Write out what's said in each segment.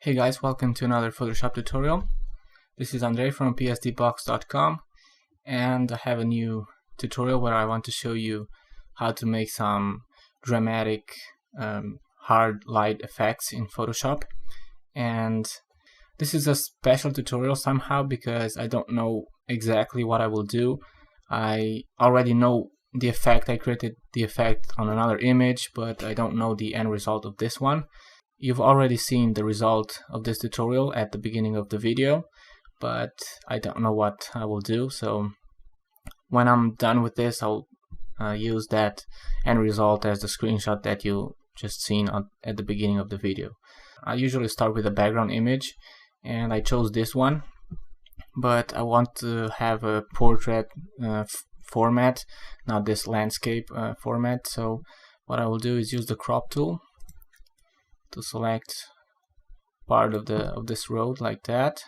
Hey guys, welcome to another Photoshop tutorial. This is Andre from PSDbox.com, and I have a new tutorial where I want to show you how to make some dramatic hard light effects in Photoshop. And this is a special tutorial somehow because I don't know exactly what I will do. I already know the effect. I created the effect on another image, but I don't know the end result of this one. You've already seen the result of this tutorial at the beginning of the video, but I don't know what I will do. So when I'm done with this, I'll use that end result as the screenshot that you just seen at the beginning of the video. I usually start with a background image, and I chose this one, but I want to have a portrait format, not this landscape format. So what I will do is use the crop tool to select part of this road like that,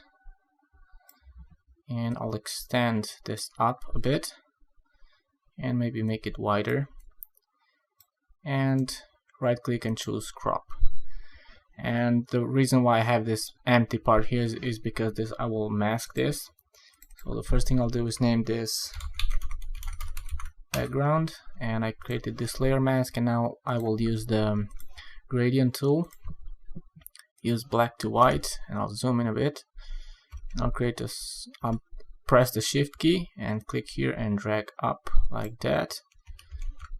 and I'll extend this up a bit and maybe make it wider, and right click and choose crop. And the reason why I have this empty part here is because I will mask this. So the first thing I'll do is name this background, and I created this layer mask, and now I will use the gradient tool, use black to white, and I'll zoom in a bit, and I'll create this. I'll press the shift key and click here and drag up like that,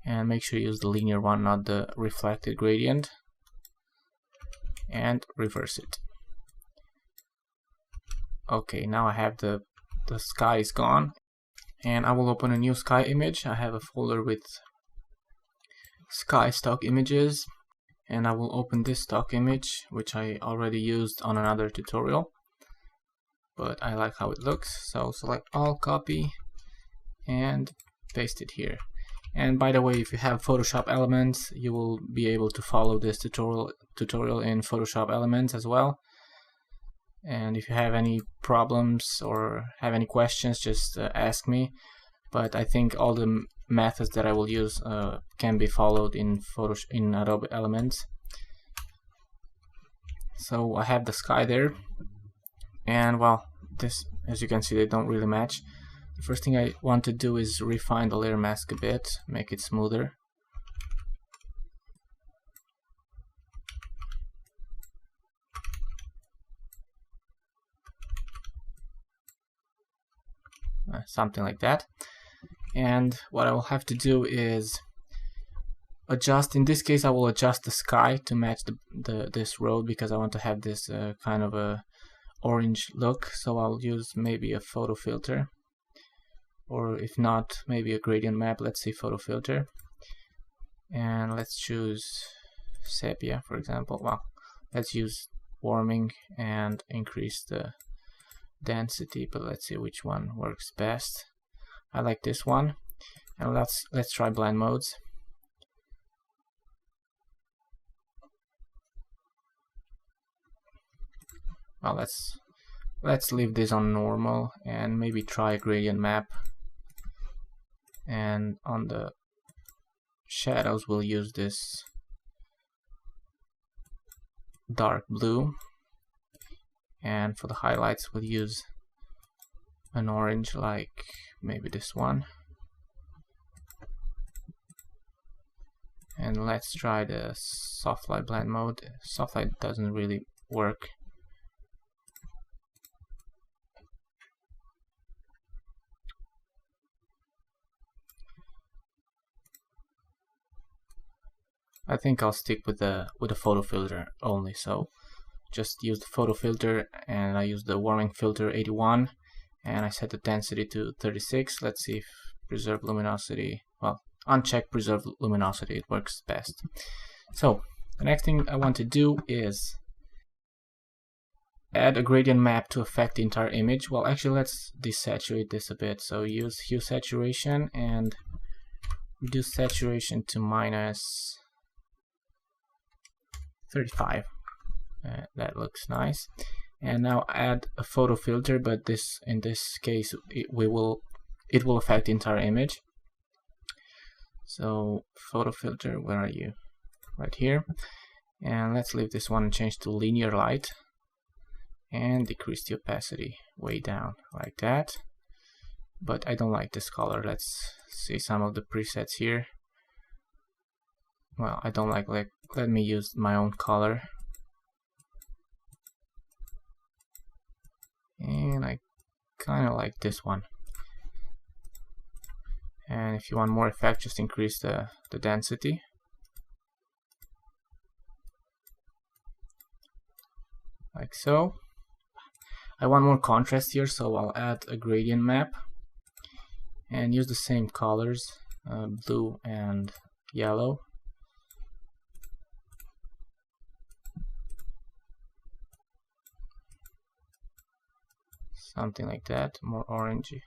and make sure you use the linear one, not the reflected gradient, and reverse it. Okay, now I have the sky is gone, and I will open a new sky image. I have a folder with sky stock images, and I will open this stock image, which I already used on another tutorial, but I like how it looks. So select all, copy, and paste it here. And by the way, if you have Photoshop Elements, you will be able to follow this tutorial in Photoshop Elements as well. And if you have any problems or have any questions, just ask me. But I think all the methods that I will use can be followed in Adobe Elements. So I have the sky there, and well, this, as you can see, they don't really match. The first thing I want to do is refine the layer mask a bit, make it smoother. Something like that. And what I will have to do is adjust. In this case, I will adjust the sky to match this road, because I want to have this kind of a orange look. So I'll use maybe a photo filter, or if not, maybe a gradient map. Let's see, photo filter, and let's choose sepia, for example. Well, let's use warming and increase the density, but let's see which one works best. I like this one, and let's try blend modes. Well, let's leave this on normal and maybe try a gradient map. And on the shadows, we'll use this dark blue, and for the highlights, we'll use an orange, like maybe this one. And let's try the soft light blend mode. Soft light doesn't really work. I think I'll stick with the photo filter only. So just use the photo filter, and I use the warming filter 81, and I set the density to 36. Let's see if preserve luminosity, well, uncheck preserve luminosity, it works best. So the next thing I want to do is add a gradient map to affect the entire image. Well, actually, let's desaturate this a bit. So use hue saturation and reduce saturation to minus 35. That looks nice. And now add a photo filter, but in this case it will affect the entire image. So photo filter, where are you? Right here. And let's leave this one and change to linear light. and decrease the opacity way down like that. But I don't like this color. Let's see some of the presets here. Well, I don't like let me use my own color. And I kind of like this one. And if you want more effect, just increase the density. Like so. I want more contrast here, so I'll add a gradient map and use the same colors, blue and yellow. Something like that, more orangey.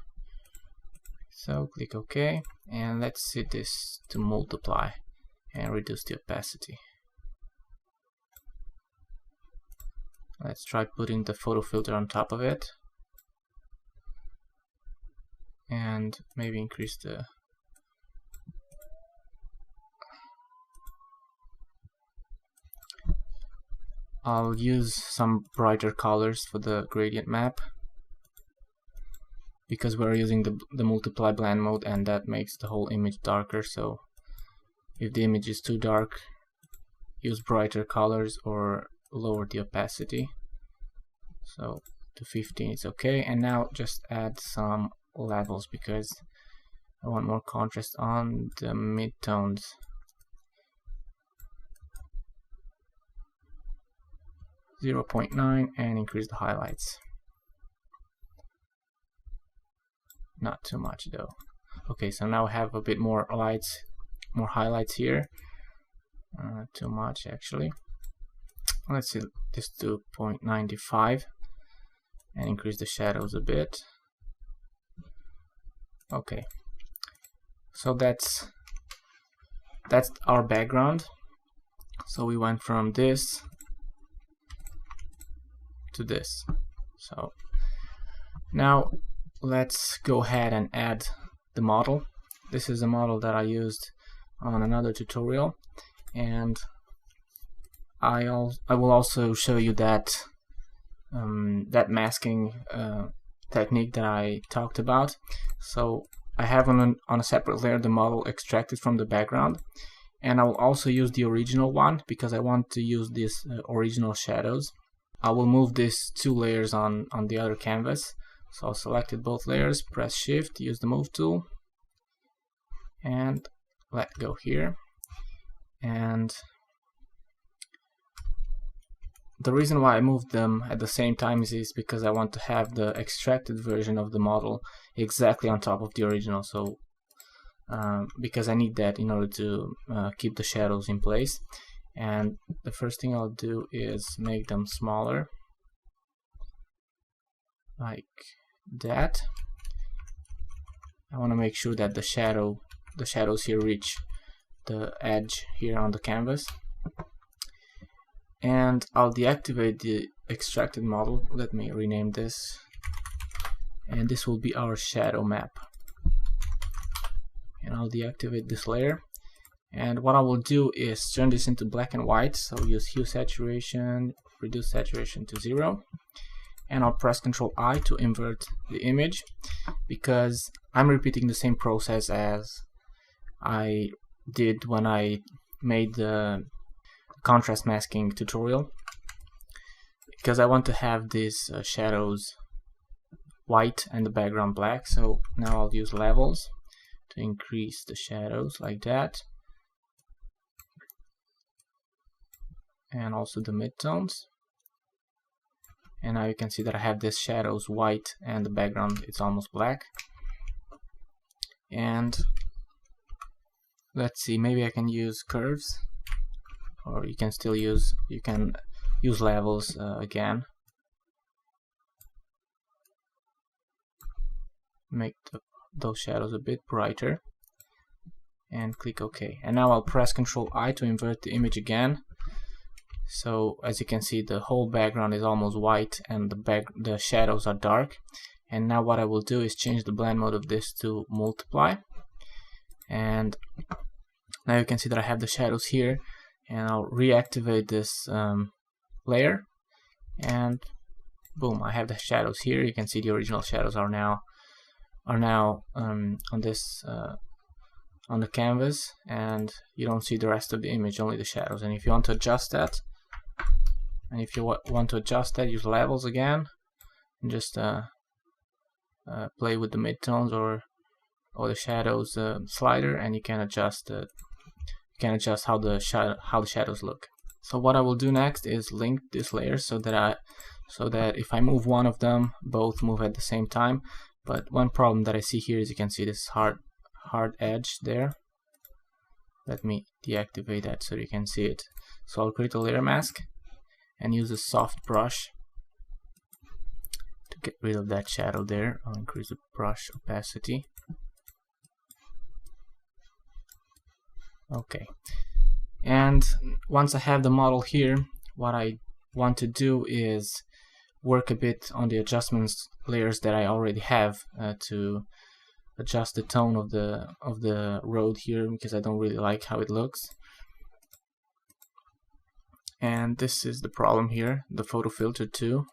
So click OK, and let's set this to multiply and reduce the opacity. Let's try putting the photo filter on top of it, and maybe increase the I'll use some brighter colors for the gradient map, because we're using the multiply blend mode, and that makes the whole image darker. So if the image is too dark, use brighter colors or lower the opacity. So to 15 is okay. And now just add some levels, because I want more contrast on the midtones. .9 and increase the highlights. Not too much though. Okay, so now I have a bit more lights, more highlights here. Too much actually. Let's see this to 0.95 and increase the shadows a bit. Okay, so that's our background. So we went from this to this. So now let's go ahead and add the model. This is a model that I used on another tutorial, and I will also show you that that masking technique that I talked about. So I have on a separate layer the model extracted from the background, and I will also use the original one because I want to use these original shadows. I will move these two layers on the other canvas. So I'll select both layers, press shift, use the move tool, and let go here. And the reason why I moved them at the same time is because I want to have the extracted version of the model exactly on top of the original. So because I need that in order to keep the shadows in place. And the first thing I'll do is make them smaller, like that. I want to make sure that the shadows here reach the edge here on the canvas. And I'll deactivate the extracted model. Let me rename this, and this will be our shadow map. And I'll deactivate this layer, and what I will do is turn this into black and white. So use hue saturation, reduce saturation to 0, and I'll press Ctrl I to invert the image, because I'm repeating the same process as I did when I made the contrast masking tutorial, because I want to have these shadows white and the background black. So now I'll use levels to increase the shadows like that, and also the midtones. And now you can see that I have these shadows white and the background it's almost black. And let's see, maybe I can use curves, or you can still use levels again. Make those shadows a bit brighter and click OK. And now I'll press Ctrl I to invert the image again. So as you can see, the whole background is almost white and the shadows are dark. And now what I will do is change the blend mode of this to multiply. And now you can see that I have the shadows here, and I'll reactivate this layer and boom, I have the shadows here. You can see the original shadows are now on this on the canvas, and you don't see the rest of the image, only the shadows. And if you want to adjust that, use levels again, and just play with the midtones or the shadows slider, and you can adjust how the shadows look. So what I will do next is link this layer so that if I move one of them, both move at the same time. But one problem that I see here is you can see this hard edge there. Let me deactivate that so you can see it. So I'll create a layer mask and use a soft brush to get rid of that shadow there. I'll increase the brush opacity. Okay, and once I have the model here, what I want to do is work a bit on the adjustments layers that I already have to adjust the tone of the road here, because I don't really like how it looks. And this is the problem here, the photo filter too.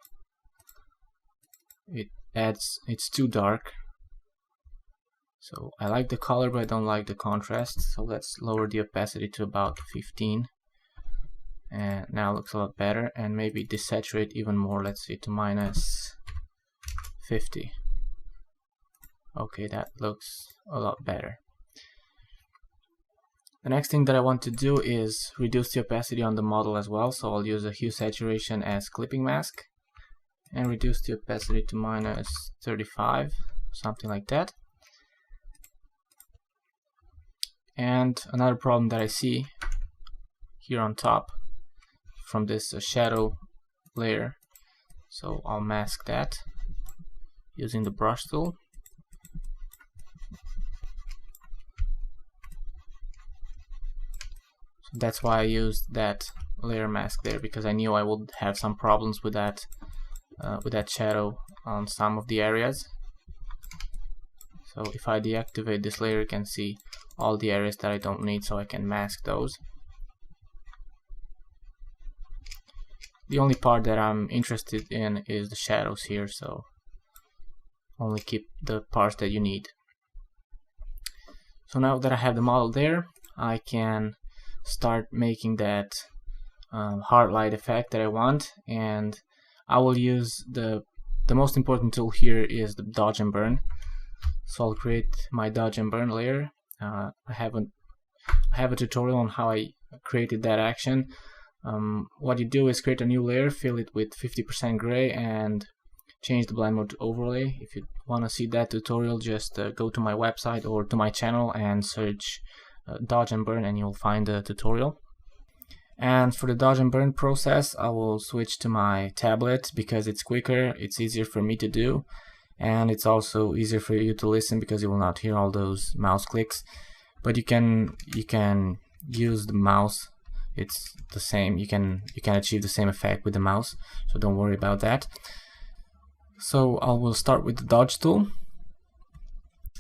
It's too dark. So I like the color, but I don't like the contrast. So let's lower the opacity to about 15. And now it looks a lot better. And maybe desaturate even more. Let's see, to minus 50. Okay, that looks a lot better. The next thing that I want to do is reduce the opacity on the model as well. So I'll use a hue saturation as clipping mask and reduce the opacity to minus 35, something like that. And another problem that I see here on top from this shadow layer, so I'll mask that using the brush tool. So that's why I used that layer mask there, because I knew I would have some problems with that shadow on some of the areas. So if I deactivate this layer, you can see all the areas that I don't need, so I can mask those. The only part that I'm interested in is the shadows here, so only keep the parts that you need. So now that I have the model there, I can start making that hard light effect that I want, and I will use the most important tool here is the dodge and burn. So I'll create my dodge and burn layer. I have a tutorial on how I created that action. What you do is create a new layer, fill it with 50% gray, and change the blend mode to overlay. If you want to see that tutorial, just go to my website or to my channel and search dodge and burn, and you'll find the tutorial. And for the dodge and burn process, I will switch to my tablet because it's quicker, it's easier for me to do, and it's also easier for you to listen because you will not hear all those mouse clicks. But you can use the mouse. It's the same. You can achieve the same effect with the mouse, so don't worry about that. So I will start with the dodge tool,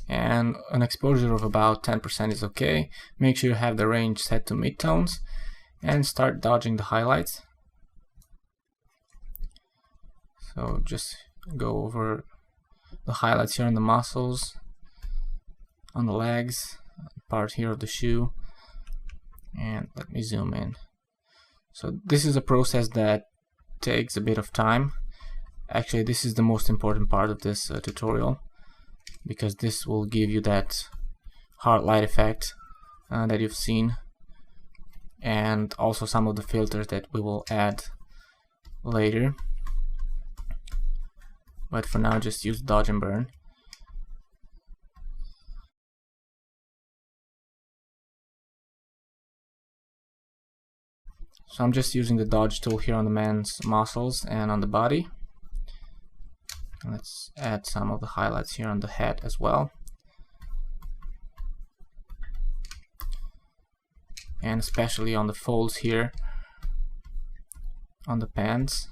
and an exposure of about 10% is okay. Make sure you have the range set to midtones, and start dodging the highlights. So just go over the highlights here on the muscles, on the legs, part here of the shoe, and let me zoom in. So this is a process that takes a bit of time. Actually, this is the most important part of this tutorial, because this will give you that hard light effect that you've seen, and also some of the filters that we will add later. But for now, just use dodge and burn. So I'm just using the dodge tool here on the man's muscles and on the body. Let's add some of the highlights here on the head as well. And especially on the folds here on the pants.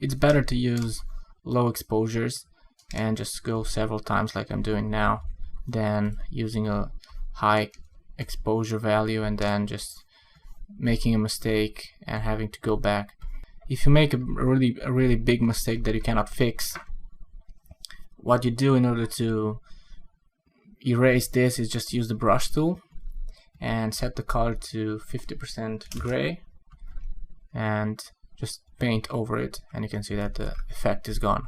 It's better to use low exposures and just go several times like I'm doing now, than using a high exposure value and then just making a mistake and having to go back. If you make a really big mistake that you cannot fix, what you do in order to erase this is just use the brush tool and set the color to 50% gray and just paint over it, and you can see that the effect is gone.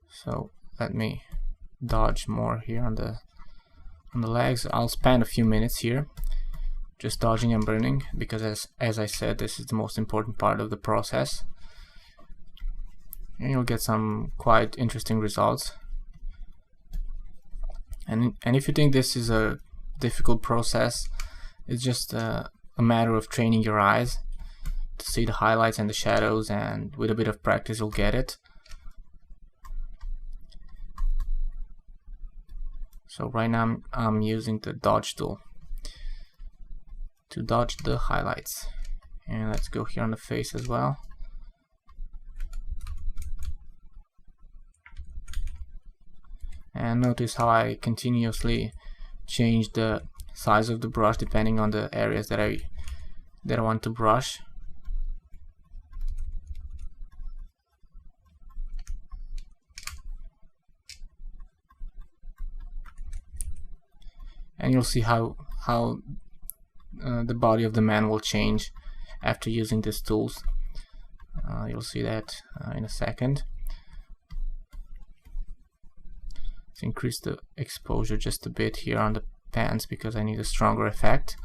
So let me dodge more here on the legs. I'll spend a few minutes here just dodging and burning, because as I said, this is the most important part of the process, and you'll get some quite interesting results. And if you think this is a difficult process, it's just a matter of training your eyes to see the highlights and the shadows, and with a bit of practice you'll get it. So right now I'm using the dodge tool to dodge the highlights, and let's go here on the face as well. And notice how I continuously change the size of the brush depending on the areas that I want to brush. And you'll see how the body of the man will change after using these tools. You'll see that in a second. Let's increase the exposure just a bit here on the pants because I need a stronger effect.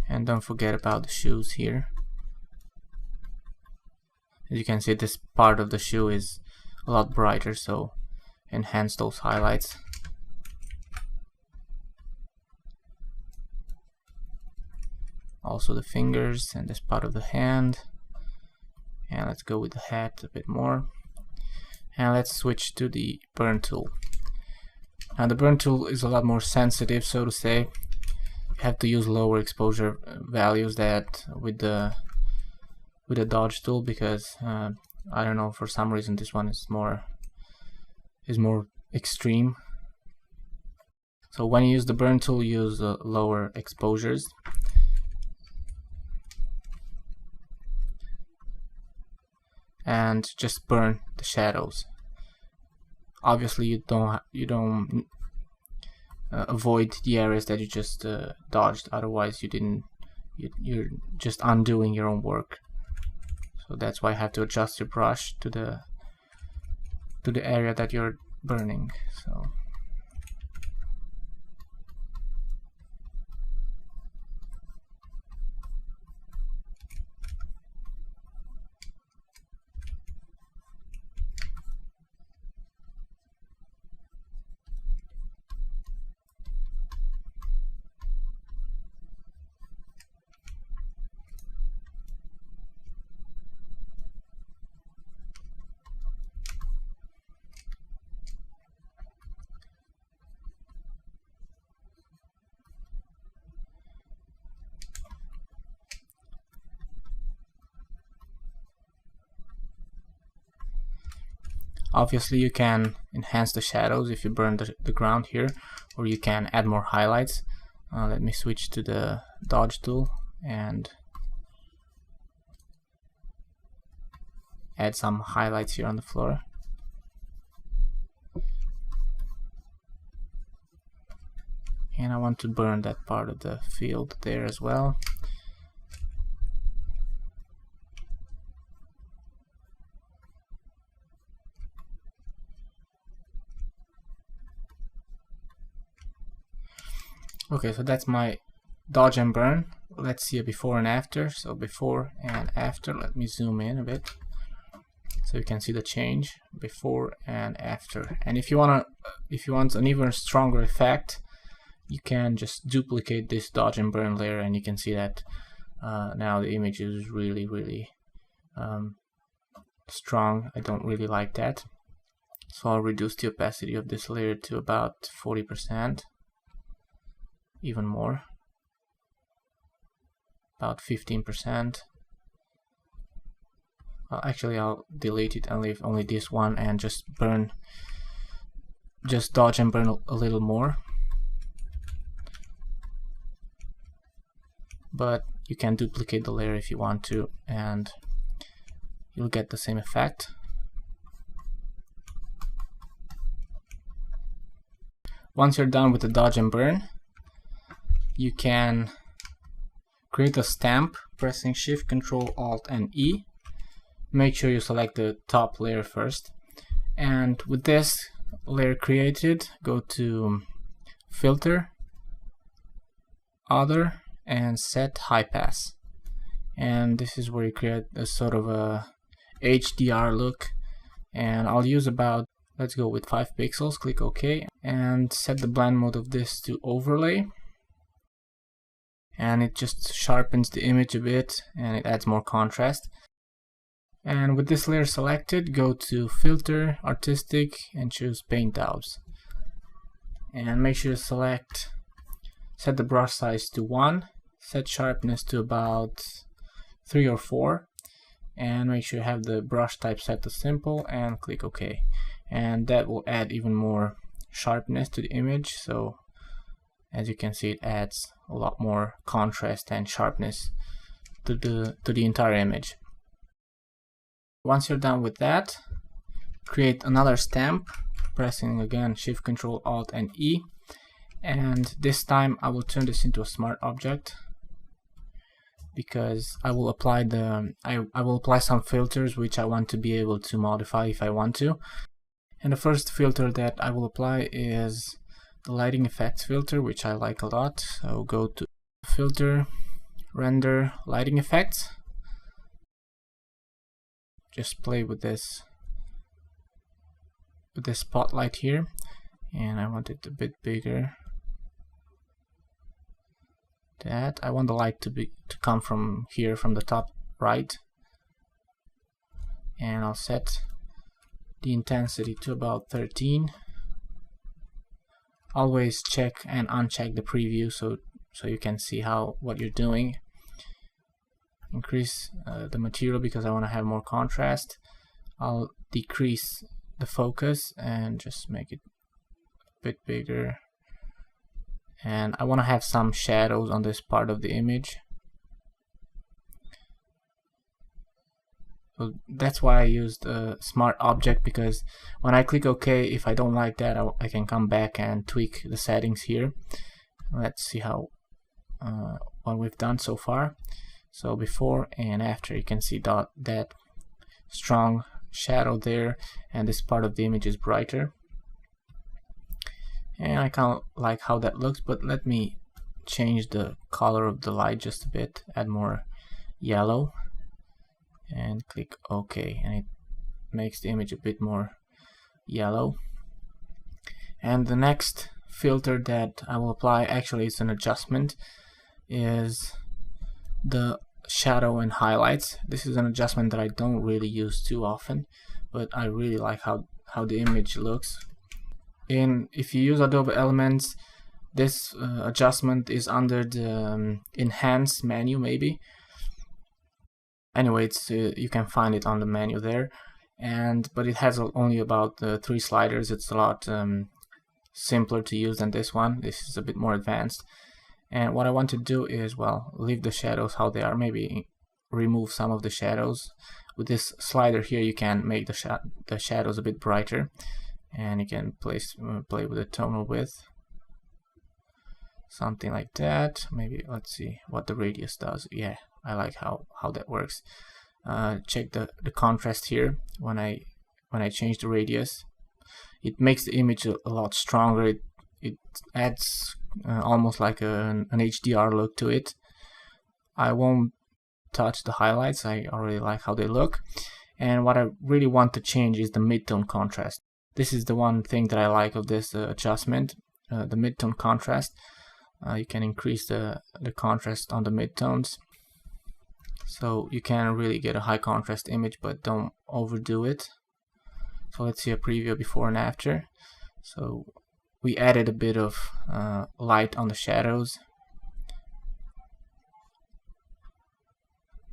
And don't forget about the shoes here. As you can see, this part of the shoe is a lot brighter, so enhance those highlights. Also the fingers and this part of the hand. And let's go with the hat a bit more. And let's switch to the burn tool. Now the burn tool is a lot more sensitive, so to say. You have to use lower exposure values that with the dodge tool, because I don't know, for some reason this one is more extreme. So when you use the burn tool, use lower exposures. And just burn the shadows. Obviously you don't avoid the areas that you just dodged, otherwise you're just undoing your own work. So that's why you have to adjust your brush to the area that you're burning. So obviously you can enhance the shadows if you burn the ground here, or you can add more highlights. Let me switch to the dodge tool and add some highlights here on the floor. And I want to burn that part of the field there as well. Okay, so that's my dodge and burn. Let's see a before and after. So before and after, let me zoom in a bit so you can see the change before and after. And if you want an even stronger effect, you can just duplicate this dodge and burn layer, and you can see that now the image is really strong. I don't really like that, so I'll reduce the opacity of this layer to about 40%. Even more. about 15%. Well, actually I'll delete it and leave only this one and just dodge and burn a little more. But you can duplicate the layer if you want to, and you'll get the same effect. Once you're done with the dodge and burn, you can create a stamp pressing Shift, Control, Alt, and E. Make sure you select the top layer first. And with this layer created, go to Filter, Other, and Set High Pass. And this is where you create a sort of a HDR look. And I'll use about, let's go with 5 pixels, click OK, and set the blend mode of this to overlay. And it just sharpens the image a bit and it adds more contrast. And with this layer selected, go to Filter, Artistic, and choose Paint Daubs. And make sure to set the brush size to 1, set sharpness to about 3 or 4, and make sure you have the brush type set to simple and click OK. And that will add even more sharpness to the image. So as you can see, it adds a lot more contrast and sharpness to the entire image. Once you're done with that, create another stamp, pressing again Shift, Control, Alt, and E. And this time I will turn this into a smart object, because I will apply I will apply some filters which I want to be able to modify if I want to. And the first filter that I will apply is the lighting effects filter, which I like a lot. So go to Filter, Render, Lighting Effects. Just play with this spotlight here, and I want it a bit bigger. That I want the light to come from here, from the top right, and I'll set the intensity to about 13. Always check and uncheck the preview so you can see what you're doing. Increase the material because I want to have more contrast. I'll decrease the focus and just make it a bit bigger. And I want to have some shadows on this part of the image. So that's why I used a smart object, because when I click OK, if I don't like that, I can come back and tweak the settings here. Let's see what we've done so far. So before and after, you can see that strong shadow there, and this part of the image is brighter. And I kind of like how that looks, but let me change the color of the light just a bit, add more yellow, and click OK, and it makes the image a bit more yellow. And the next filter that I will apply, actually it's an adjustment, is the shadow and highlights. This is an adjustment that I don't really use too often, but I really like how the image looks. If you use Adobe Elements, this adjustment is under the Enhance menu maybe. Anyway, you can find it on the menu there, but it has only about 3 sliders. It's a lot simpler to use than this one. This is a bit more advanced. And what I want to do is, well, leave the shadows how they are, maybe remove some of the shadows. With this slider here, you can make the shadows a bit brighter, and you can play with the tonal width, something like that. Maybe let's see what the radius does. Yeah, I like how that works. Check the contrast here. When I change the radius, it makes the image a lot stronger. It adds almost like an HDR look to it. I won't touch the highlights. I already like how they look. And what I really want to change is the midtone contrast. This is the one thing that I like of this adjustment, the midtone contrast. You can increase the contrast on the midtones, so you can really get a high contrast image, but don't overdo it. So let's see a preview before and after. So we added a bit of light on the shadows,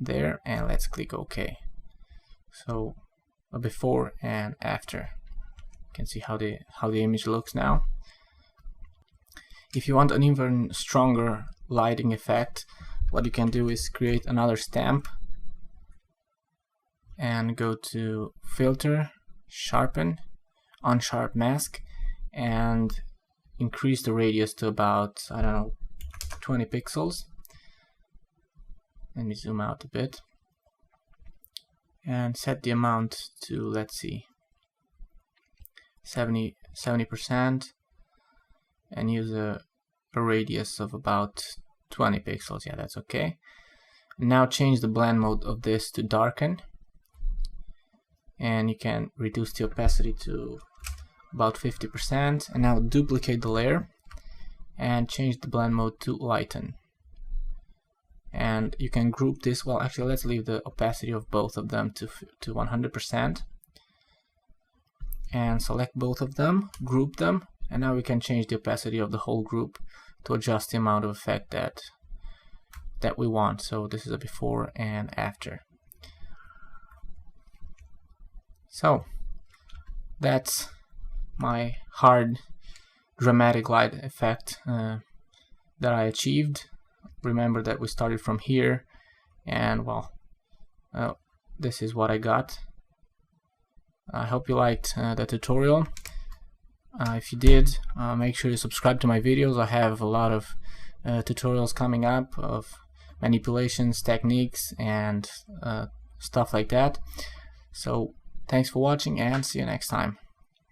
there, and let's click OK. So a before and after. You can see how the image looks now. If you want an even stronger lighting effect, what you can do is create another stamp and go to Filter, Sharpen, Unsharp Mask, and increase the radius to about, I don't know, 20 pixels. Let me zoom out a bit and set the amount to, let's see, 70%, and use a radius of about 20 pixels. Yeah, that's okay. Now change the blend mode of this to darken, and you can reduce the opacity to about 50%, and now duplicate the layer and change the blend mode to lighten. And you can group this, well actually let's leave the opacity of both of them to 100%, and select both of them, group them, and now we can change the opacity of the whole group to adjust the amount of effect that we want. So this is a before and after. So that's my hard dramatic light effect that I achieved. Remember that we started from here, and well, this is what I got. I hope you liked the tutorial. If you did, make sure you subscribe to my videos. I have a lot of tutorials coming up of manipulations, techniques, and stuff like that. So thanks for watching, and see you next time.